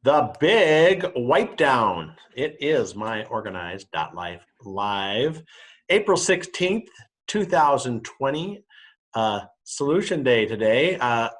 The big wipe down. It is myOrganized.life live, April 16th, 2020. Solution day today. A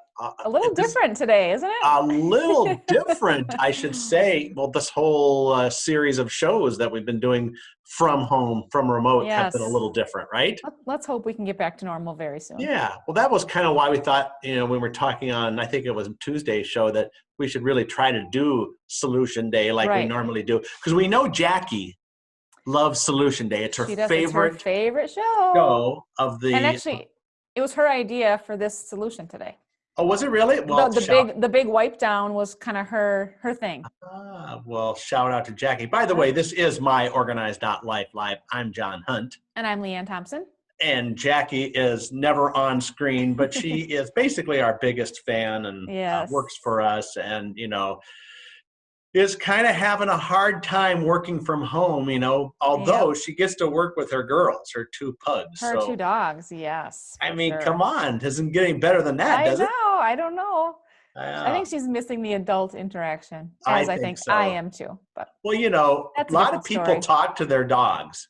little different today, isn't it? A little different, I should say. Well, this whole series of shows that we've been doing from home, from remote, have been a Yes. little different, right? Let's hope we can get back to normal very soon. Yeah. Well, that was kind of why we thought, when we're talking on, I think it was Tuesday's show, that we should really try to do Solution Day like we Right. normally do. Because we know Jackie loves Solution Day. It's her It's her favorite favorite show. show of the. And actually, it was her idea for this solution today. Oh, was it really? Well, the big wipe down was kind of her thing. Well, shout out to Jackie. By the way, this is myOrganized.life live. I'm John Hunt. And I'm Leanne Thompson. And Jackie is never on screen, but she is basically our biggest fan and works for us. And, is kind of having a hard time working from home, although she gets to work with her girls, her two pugs. Her two dogs, yes. I mean, come on. It isn't getting better than that, does it? I don't know. I think she's missing the adult interaction, as I think so. I am too. But well, a lot of people talk to their dogs.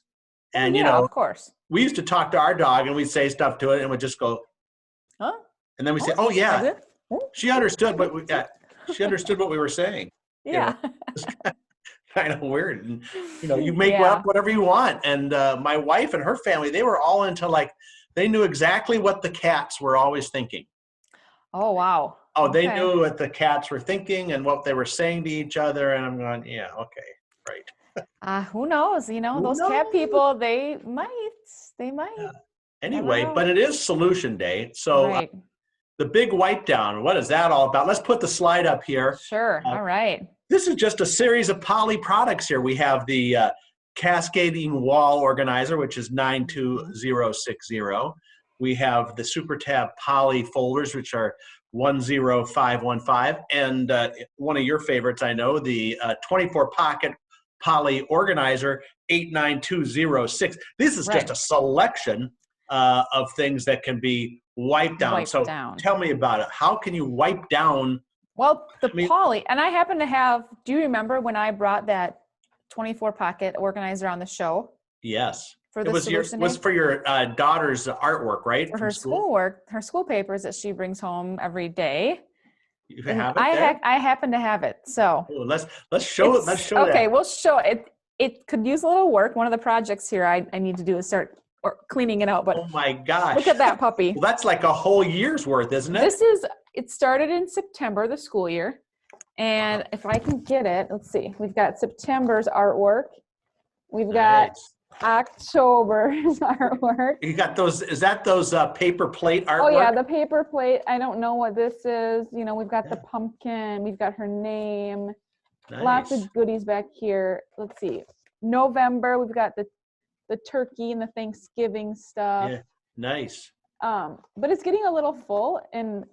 And, of course. We used to talk to our dog and we'd say stuff to it and we'd just go, huh? And then we say, oh, yeah. She understood, but she understood what we were saying. Yeah. It's kind of weird. And, you make up whatever you want. And my wife and her family, they were all into they knew exactly what the cats were always thinking. Oh, wow. Oh, they knew what the cats were thinking and what they were saying to each other. And I'm going, yeah, okay, right. Who knows? Those cat people, they might. Yeah. Anyway, but it is Solution Day. So the big wipe down, what is that all about? Let's put the slide up here. Sure. All right. This is just a series of poly products here. We have the cascading wall organizer, which is 92060. We have the Super Tab poly folders, which are 10515. And one of your favorites, I know, the 24 pocket poly organizer 89206. This is just a selection of things that can be wiped down. Tell me about it. How can you wipe down? Well, poly, and I happen to have, do you remember when I brought that 24 pocket organizer on the show? Yes. For it was for your daughter's artwork, right? For her schoolwork, her school papers that she brings home every day. You have it I happen to have it. So let's show it. Let's show it. Okay, we'll show it. It could use a little work. One of the projects here I need to do is start cleaning it out. But oh my gosh, look at that puppy. Well, that's like a whole year's worth, isn't it? It started in September, the school year. And if I can get it, let's see. We've got September's artwork. We've got October's artwork. You got those, is that those paper plate artwork? Oh yeah, the paper plate. I don't know what this is. We've got the pumpkin. We've got her name. Nice. Lots of goodies back here. Let's see. November, we've got the turkey and the Thanksgiving stuff. Yeah, nice. But it's getting a little full. And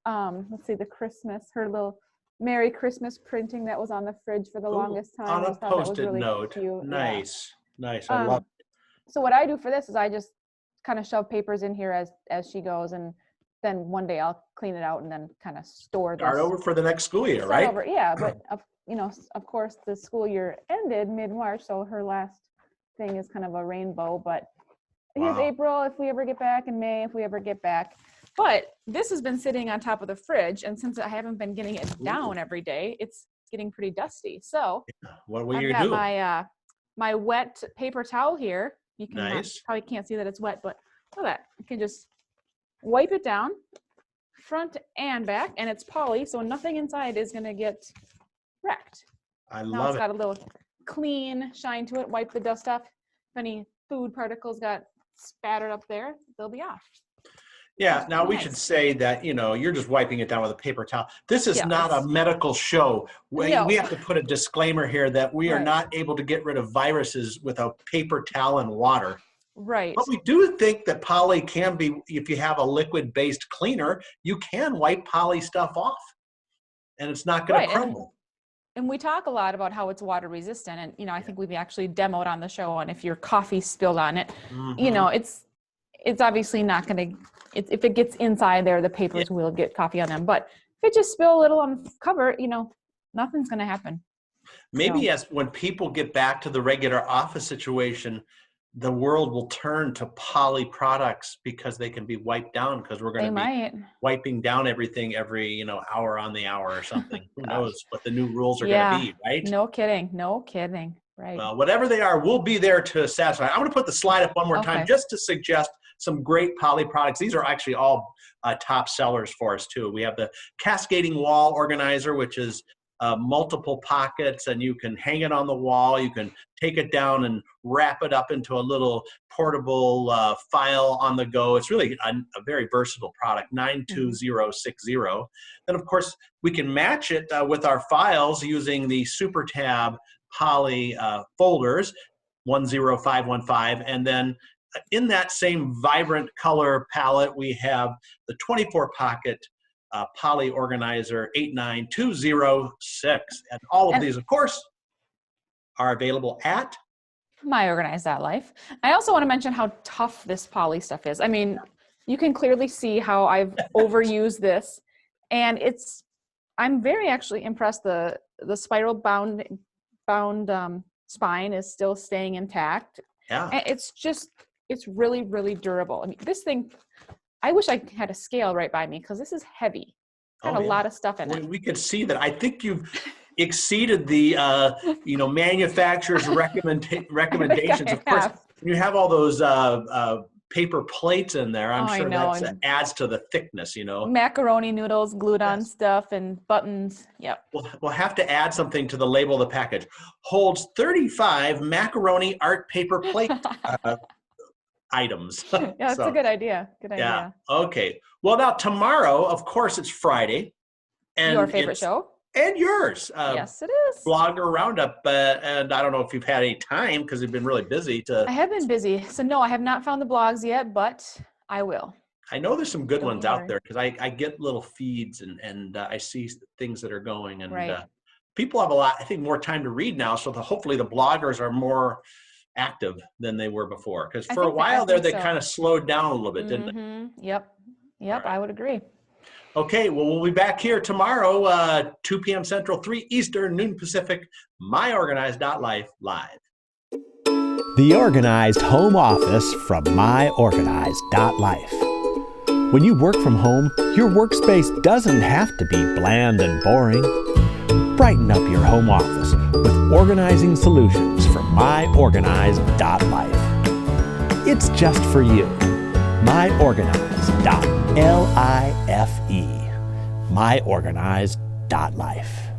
let's see, the Christmas, her little Merry Christmas printing that was on the fridge for the longest time. On a Post-it really note. Cute. Nice. Yeah. Nice. I love it. So what I do for this is I just kind of shove papers in here as she goes, and then one day I'll clean it out and then kind of store this. Start over for the next school year, right? Yeah, but of course the school year ended mid-March, so her last thing is kind of a rainbow, but here's April if we ever get back, and May if we ever get back. But this has been sitting on top of the fridge, and since I haven't been getting it down every day, it's getting pretty dusty. So what will you do? I've got my wet paper towel here. You can probably can't see that it's wet, but look at that. You can just wipe it down front and back, and it's poly, so nothing inside is going to get wrecked. Now it's got a little clean shine to it. Wipe the dust off. If any food particles got spattered up there, they'll be off. Yeah. Now we should say that, you're just wiping it down with a paper towel. This is not a medical show. We have to put a disclaimer here that we are not able to get rid of viruses with a paper towel and water. Right. But we do think that poly can be, if you have a liquid-based cleaner, you can wipe poly stuff off and it's not going to crumble. And we talk a lot about how it's water resistant. And, I think we've actually demoed on the show on if your coffee spilled on it, it's obviously not going to, if it gets inside there, the papers will get coffee on them. But if it just spill a little on the cover, nothing's going to happen. Maybe as when people get back to the regular office situation, the world will turn to poly products because they can be wiped down, because we're going to be wiping down everything every, hour on the hour or something. Who knows what the new rules are going to be, right? No kidding. Right. Well, whatever they are, we'll be there to satisfy. I'm going to put the slide up one more time just to suggest some great poly products. These are actually all top sellers for us too. We have the cascading wall organizer, which is multiple pockets, and you can hang it on the wall. You can take it down and wrap it up into a little portable file on the go. It's really a very versatile product, 92060. Then, of course, we can match it with our files using the Super Tab Poly folders, 10515. And then in that same vibrant color palette, we have the 24 pocket Poly Organizer 89206. And all of these, of course, are available at myOrganized.life. I also want to mention how tough this poly stuff is. I mean, you can clearly see how I've overused this, and I'm very actually impressed. The spiral bound spine is still staying intact. Yeah. And it's really, really durable. I mean, this thing, I wish I had a scale right by me, because this is heavy. It's got a lot of stuff in it. We could see that. I think you've exceeded the manufacturer's recommendations. Of course, you have all those paper plates in there. I'm sure that adds to the thickness. Macaroni noodles glued on stuff and buttons. Yep. We'll have to add something to the label of the package. Holds 35 macaroni art paper plate items. Yeah, that's a good idea. Yeah. Okay. Well, now tomorrow, of course, it's Friday. And your favorite show? And yours. Yes, it is. Blogger Roundup. And I don't know if you've had any time, because you've been really busy. I have been busy. So no, I have not found the blogs yet, but I will. I know there's some good ones out there, because I get little feeds and I see things that are going. And people have more time to read now. So hopefully the bloggers are more active than they were before, because for a while there they kind of slowed down a little bit, didn't they? Yep, right. I would agree. Okay, well, we'll be back here tomorrow, 2 p.m. Central, 3 Eastern, noon Pacific, myOrganized.life live. The Organized Home Office from myOrganized.life. When you work from home, your workspace doesn't have to be bland and boring. Brighten up your home office with organizing solutions from myOrganized.life. It's just for you. myOrganized.life. myOrganized.life.